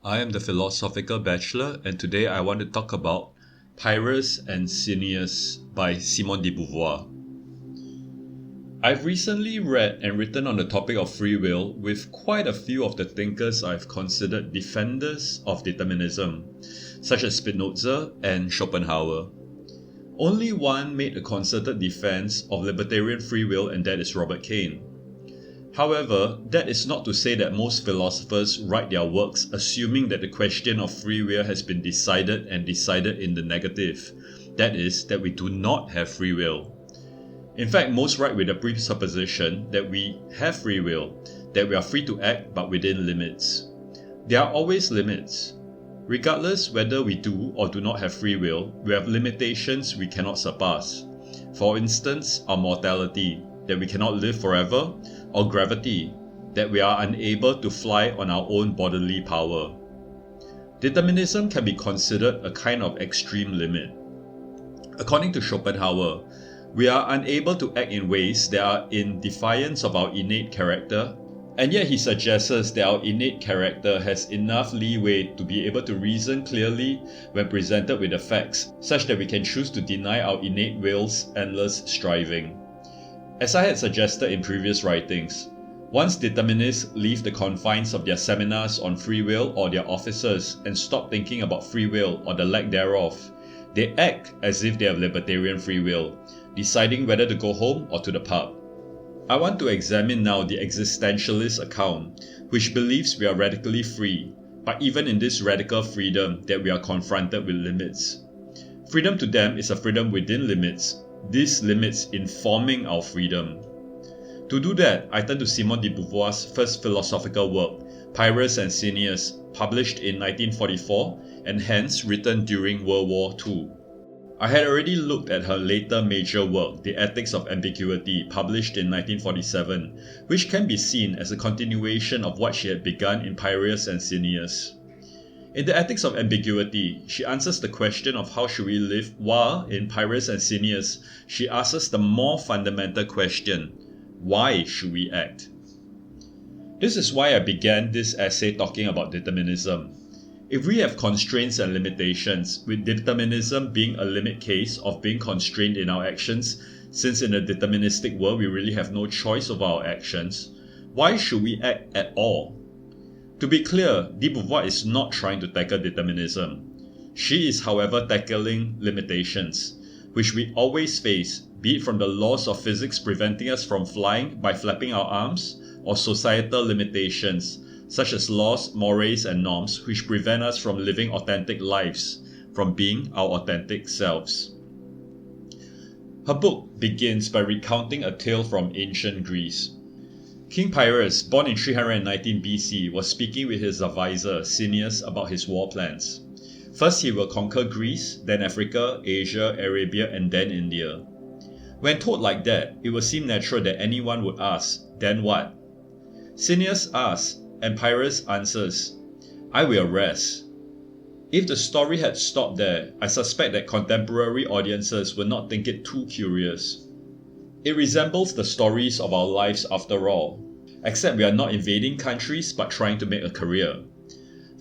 I am the Philosophical Bachelor, and today I want to talk about Pyrrhus and Cineas by Simone de Beauvoir. I've recently read and written on the topic of free will with quite a few of the thinkers I've considered defenders of determinism, such as Spinoza and Schopenhauer. Only one made a concerted defense of libertarian free will, and that is Robert Cain. However, that is not to say that most philosophers write their works assuming that the question of free will has been decided in the negative. That is, that we do not have free will. In fact, most write with the presupposition that we have free will, that we are free to act but within limits. There are always limits. Regardless whether we do or do not have free will, we have limitations we cannot surpass. For instance, our mortality, that we cannot live forever, or gravity, that we are unable to fly on our own bodily power. Determinism can be considered a kind of extreme limit. According to Schopenhauer, we are unable to act in ways that are in defiance of our innate character, and yet he suggests that our innate character has enough leeway to be able to reason clearly when presented with the facts, such that we can choose to deny our innate will's endless striving. As I had suggested in previous writings, once determinists leave the confines of their seminars on free will or their offices and stop thinking about free will or the lack thereof, they act as if they have libertarian free will, deciding whether to go home or to the pub. I want to examine now the Existentialist account, which believes we are radically free, but even in this radical freedom that we are confronted with limits. Freedom to them is a freedom within limits, these limits informing our freedom. To do that, I turn to Simone de Beauvoir's first philosophical work, Pyrrhus and Cineas, published in 1944 and hence written during World War II. I had already looked at her later major work, The Ethics of Ambiguity, published in 1947, which can be seen as a continuation of what she had begun in Pyrrhus and Cineas. In The Ethics of Ambiguity, she answers the question of how should we live, while in Pyrrhus and Cineas, she asks the more fundamental question, why should we act? This is why I began this essay talking about determinism. If we have constraints and limitations, with determinism being a limit case of being constrained in our actions, since in a deterministic world we really have no choice of our actions, why should we act at all? To be clear, de Beauvoir is not trying to tackle determinism. She is, however, tackling limitations, which we always face, be it from the laws of physics preventing us from flying by flapping our arms, or societal limitations, such as laws, mores, and norms which prevent us from living authentic lives, from being our authentic selves. Her book begins by recounting a tale from ancient Greece. King Pyrrhus, born in 319 BC, was speaking with his advisor, Cineas, about his war plans. First, he will conquer Greece, then Africa, Asia, Arabia, and then India. When told like that, it would seem natural that anyone would ask, then what? Cineas asks, and Pyrrhus answers, I will rest. If the story had stopped there, I suspect that contemporary audiences would not think it too curious. It resembles the stories of our lives after all, except we are not invading countries but trying to make a career.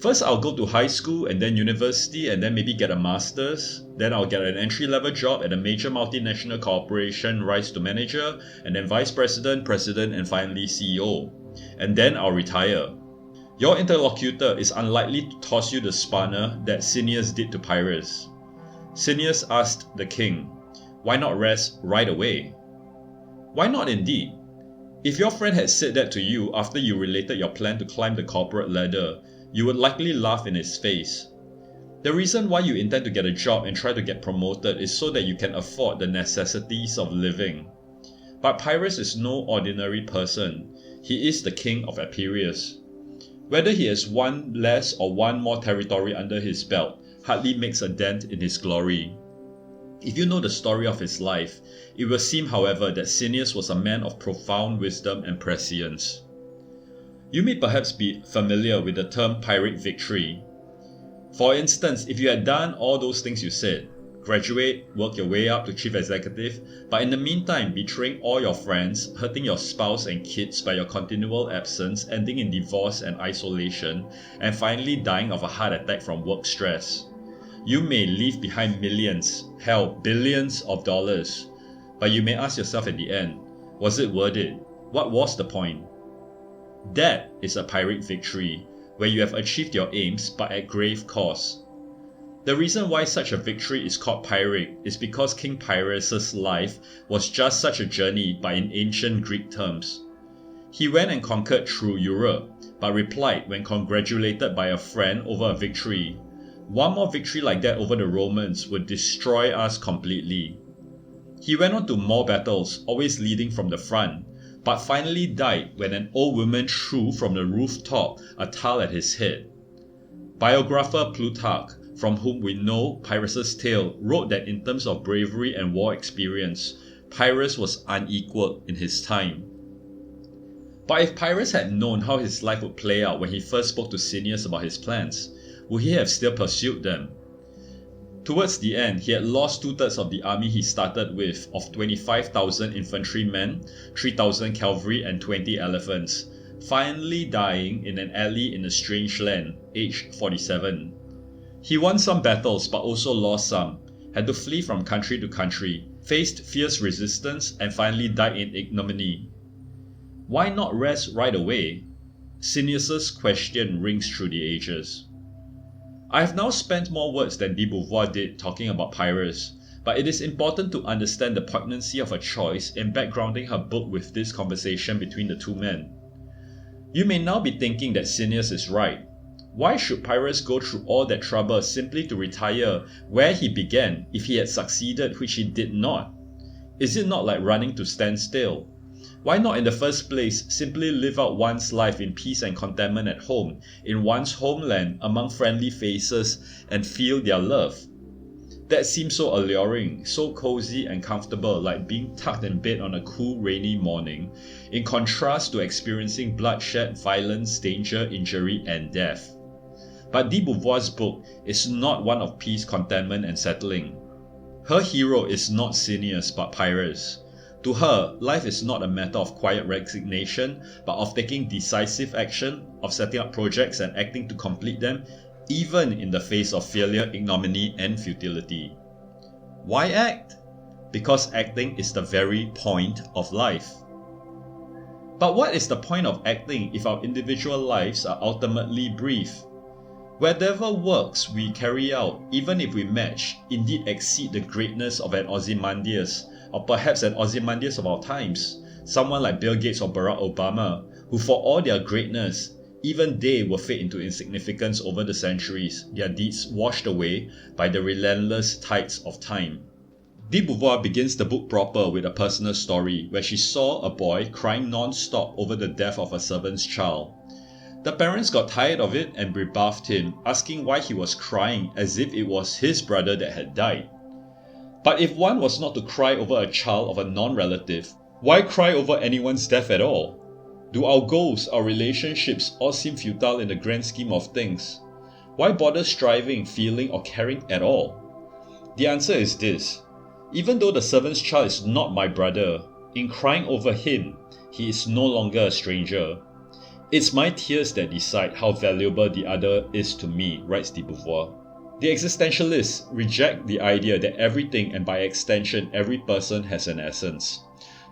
First I'll go to high school and then university and then maybe get a master's, then I'll get an entry-level job at a major multinational corporation, rise to manager, and then vice president, president, and finally CEO. And then I'll retire. Your interlocutor is unlikely to toss you the spanner that Cineas did to Pyrrhus. Cineas asked the king, why not rest right away? Why not indeed? If your friend had said that to you after you related your plan to climb the corporate ladder, you would likely laugh in his face. The reason why you intend to get a job and try to get promoted is so that you can afford the necessities of living. But Pyrrhus is no ordinary person. He is the king of Epirus. Whether he has one less or one more territory under his belt hardly makes a dent in his glory. If you know the story of his life, it will seem, however, that Cineas was a man of profound wisdom and prescience. You may perhaps be familiar with the term Pyrrhic victory. For instance, if you had done all those things you said, graduate, work your way up to chief executive, but in the meantime betraying all your friends, hurting your spouse and kids by your continual absence, ending in divorce and isolation, and finally dying of a heart attack from work stress. You may leave behind millions, hell, billions of dollars, but you may ask yourself at the end, was it worth it? What was the point? That is a Pyrrhic victory, where you have achieved your aims but at grave cost. The reason why such a victory is called Pyrrhic is because King Pyrrhus' life was just such a journey but in ancient Greek terms. He went and conquered through Europe, but replied when congratulated by a friend over a victory, "One more victory like that over the Romans would destroy us completely." He went on to more battles, always leading from the front, but finally died when an old woman threw from the rooftop a towel at his head. Biographer Plutarch, from whom we know Pyrrhus' tale, wrote that in terms of bravery and war experience, Pyrrhus was unequaled in his time. But if Pyrrhus had known how his life would play out when he first spoke to Cineas about his plans, would he have still pursued them? Towards the end, he had lost 2/3 of the army he started with, of 25,000 infantrymen, 3,000 cavalry and 20 elephants, finally dying in an alley in a strange land, aged 47. He won some battles but also lost some, had to flee from country to country, faced fierce resistance and finally died in ignominy. Why not rest right away? Cineas' question rings through the ages. I have now spent more words than de Beauvoir did talking about Pyrrhus, but it is important to understand the poignancy of her choice in backgrounding her book with this conversation between the two men. You may now be thinking that Cineas is right. Why should Pyrrhus go through all that trouble simply to retire where he began if he had succeeded, which he did not? Is it not like running to stand still? Why not in the first place simply live out one's life in peace and contentment at home, in one's homeland, among friendly faces, and feel their love? That seems so alluring, so cozy and comfortable, like being tucked in bed on a cool rainy morning, in contrast to experiencing bloodshed, violence, danger, injury, and death. But de Beauvoir's book is not one of peace, contentment, and settling. Her hero is not Cineas but Pyrrhus. To her, life is not a matter of quiet resignation, but of taking decisive action, of setting up projects and acting to complete them, even in the face of failure, ignominy, and futility. Why act? Because acting is the very point of life. But what is the point of acting if our individual lives are ultimately brief? Whatever works we carry out, even if we match, indeed exceed the greatness of an Ozymandias, or perhaps an Ozymandias of our times, someone like Bill Gates or Barack Obama, who for all their greatness, even they will fade into insignificance over the centuries, their deeds washed away by the relentless tides of time. De Beauvoir begins the book proper with a personal story where she saw a boy crying non-stop over the death of a servant's child. The parents got tired of it and rebuffed him, asking why he was crying as if it was his brother that had died. But if one was not to cry over a child of a non-relative, why cry over anyone's death at all? Do our goals, our relationships all seem futile in the grand scheme of things? Why bother striving, feeling, or caring at all? The answer is this. Even though the servant's child is not my brother, in crying over him, he is no longer a stranger. It's my tears that decide how valuable the other is to me, writes de Beauvoir. The existentialists reject the idea that everything and by extension every person has an essence.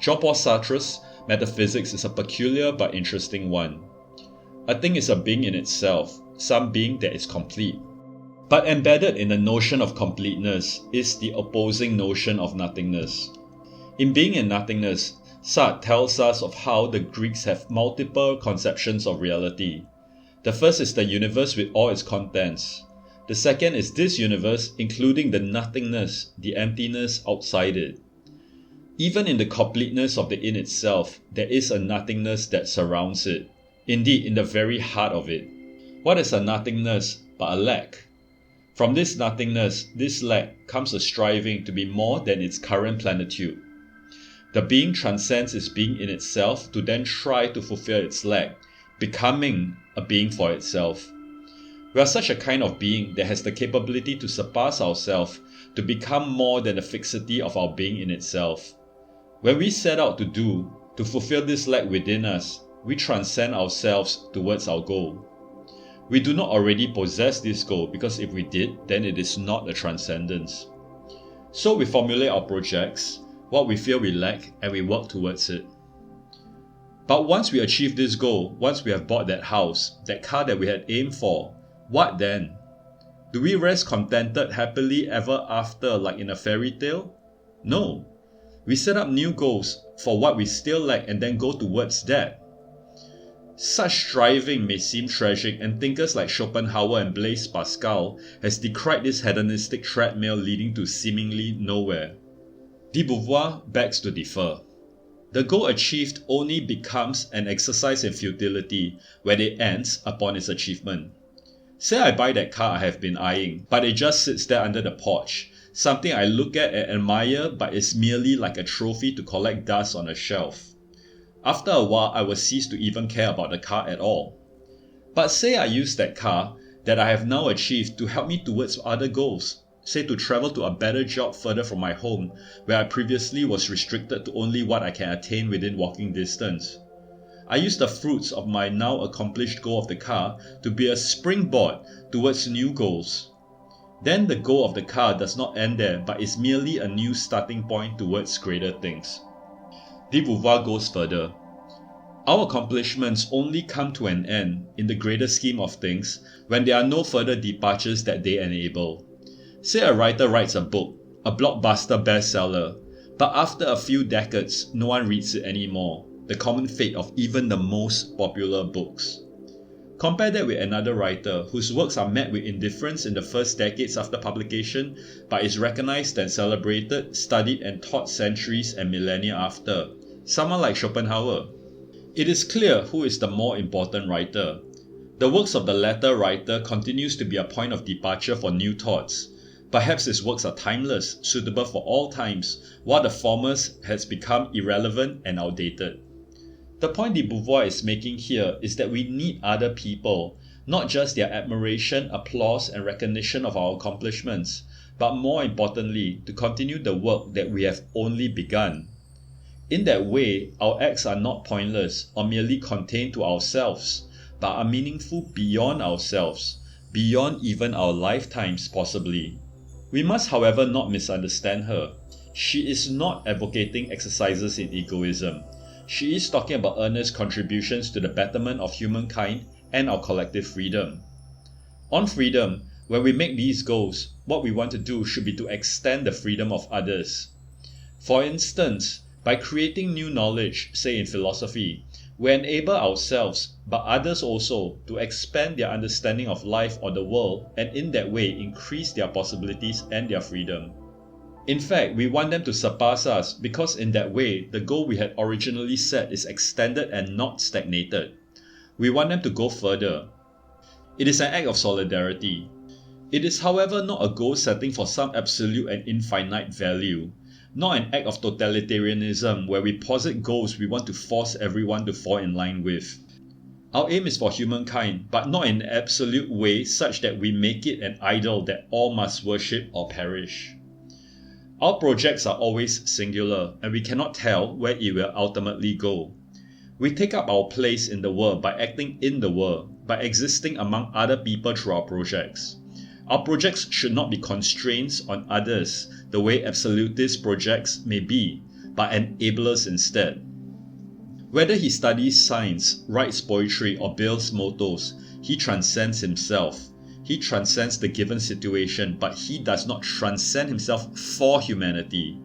Jean-Paul Sartre's metaphysics is a peculiar but interesting one. A thing is a being in itself, some being that is complete. But embedded in the notion of completeness is the opposing notion of nothingness. In Being and Nothingness, Sartre tells us of how the Greeks have multiple conceptions of reality. The first is the universe with all its contents. The second is this universe including the nothingness, the emptiness outside it. Even in the completeness of the in itself, there is a nothingness that surrounds it. Indeed, in the very heart of it. What is a nothingness but a lack? From this nothingness, this lack, comes a striving to be more than its current plenitude. The being transcends its being in itself to then try to fulfill its lack, becoming a being for itself. We are such a kind of being that has the capability to surpass ourselves, to become more than the fixity of our being in itself. When we set out to fulfill this lack within us, we transcend ourselves towards our goal. We do not already possess this goal, because if we did, then it is not a transcendence. So we formulate our projects, what we feel we lack, and we work towards it. But once we achieve this goal, once we have bought that house, that car that we had aimed for, what then? Do we rest contented happily ever after like in a fairy tale? No. We set up new goals for what we still lack and then go towards that. Such striving may seem tragic, and thinkers like Schopenhauer and Blaise Pascal has decried this hedonistic treadmill leading to seemingly nowhere. De Beauvoir begs to differ. The goal achieved only becomes an exercise in futility when it ends upon its achievement. Say I buy that car I have been eyeing, but it just sits there under the porch, something I look at and admire, but is merely like a trophy to collect dust on a shelf. After a while, I will cease to even care about the car at all. But say I use that car that I have now achieved to help me towards other goals, say to travel to a better job further from my home, where I previously was restricted to only what I can attain within walking distance. I use the fruits of my now accomplished goal of the car to be a springboard towards new goals. Then the goal of the car does not end there, but is merely a new starting point towards greater things. De Beauvoir goes further. Our accomplishments only come to an end in the greater scheme of things when there are no further departures that they enable. Say a writer writes a book, a blockbuster bestseller, but after a few decades no one reads it anymore, the common fate of even the most popular books. Compare that with another writer whose works are met with indifference in the first decades after publication, but is recognized and celebrated, studied and taught centuries and millennia after. Someone like Schopenhauer. It is clear who is the more important writer. The works of the latter writer continues to be a point of departure for new thoughts. Perhaps his works are timeless, suitable for all times, while the former has become irrelevant and outdated. The point de Beauvoir is making here is that we need other people, not just their admiration, applause and recognition of our accomplishments, but more importantly, to continue the work that we have only begun. In that way, our acts are not pointless or merely contained to ourselves, but are meaningful beyond ourselves, beyond even our lifetimes possibly. We must, however, not misunderstand her. She is not advocating exercises in egoism. She is talking about earnest contributions to the betterment of humankind and our collective freedom. On freedom, when we make these goals, what we want to do should be to extend the freedom of others. For instance, by creating new knowledge, say in philosophy, we enable ourselves, but others also, to expand their understanding of life or the world and in that way increase their possibilities and their freedom. In fact, we want them to surpass us because in that way, the goal we had originally set is extended and not stagnated. We want them to go further. It is an act of solidarity. It is, however, not a goal setting for some absolute and infinite value, not an act of totalitarianism where we posit goals we want to force everyone to fall in line with. Our aim is for humankind, but not in an absolute way such that we make it an idol that all must worship or perish. Our projects are always singular, and we cannot tell where it will ultimately go. We take up our place in the world by acting in the world, by existing among other people through our projects. Our projects should not be constraints on others the way absolutist projects may be, but enablers instead. Whether he studies science, writes poetry, or builds motors, he transcends himself. He transcends the given situation, but he does not transcend himself for humanity.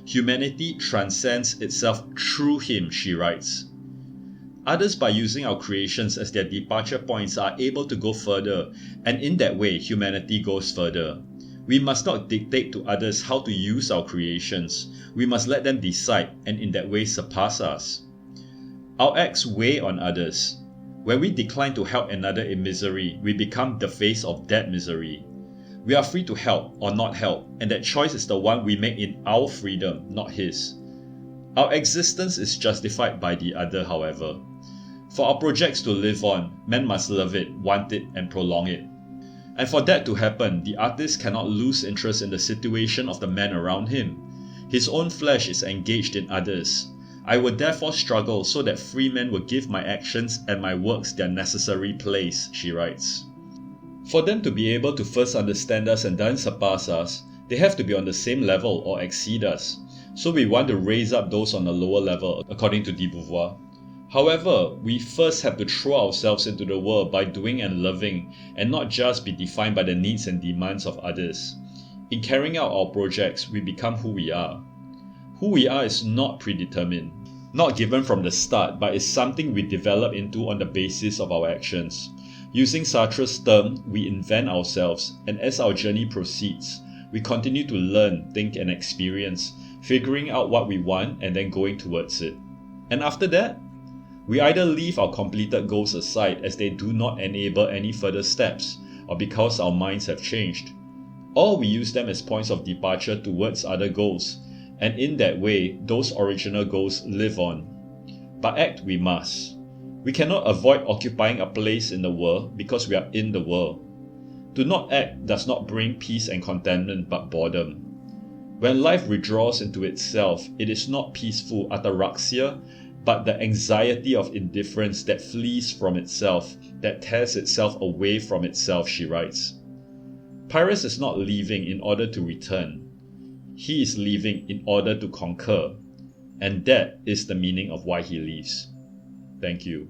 Humanity transcends itself through him, she writes. Others, by using our creations as their departure points, are able to go further, and in that way, humanity goes further. We must not dictate to others how to use our creations. We must let them decide, and in that way surpass us. Our acts weigh on others. When we decline to help another in misery, we become the face of that misery. We are free to help or not help, and that choice is the one we make in our freedom, not his. Our existence is justified by the other, however. For our projects to live on, men must love it, want it, and prolong it. And for that to happen, the artist cannot lose interest in the situation of the man around him. His own flesh is engaged in others. I would therefore struggle so that free men would give my actions and my works their necessary place, she writes. For them to be able to first understand us and then surpass us, they have to be on the same level or exceed us. So we want to raise up those on a lower level, according to de Beauvoir. However, we first have to throw ourselves into the world by doing and loving, and not just be defined by the needs and demands of others. In carrying out our projects, we become who we are. Who we are is not predetermined, not given from the start, but is something we develop into on the basis of our actions. Using Sartre's term, we invent ourselves, and as our journey proceeds, we continue to learn, think and experience, figuring out what we want and then going towards it. And after that, we either leave our completed goals aside as they do not enable any further steps, or because our minds have changed, or we use them as points of departure towards other goals, and in that way, those original goals live on. But act we must. We cannot avoid occupying a place in the world because we are in the world. To not act does not bring peace and contentment but boredom. When life withdraws into itself, it is not peaceful ataraxia, but the anxiety of indifference that flees from itself, that tears itself away from itself, she writes. Pyrrhus is not leaving in order to return. He is leaving in order to conquer, and that is the meaning of why he leaves. Thank you.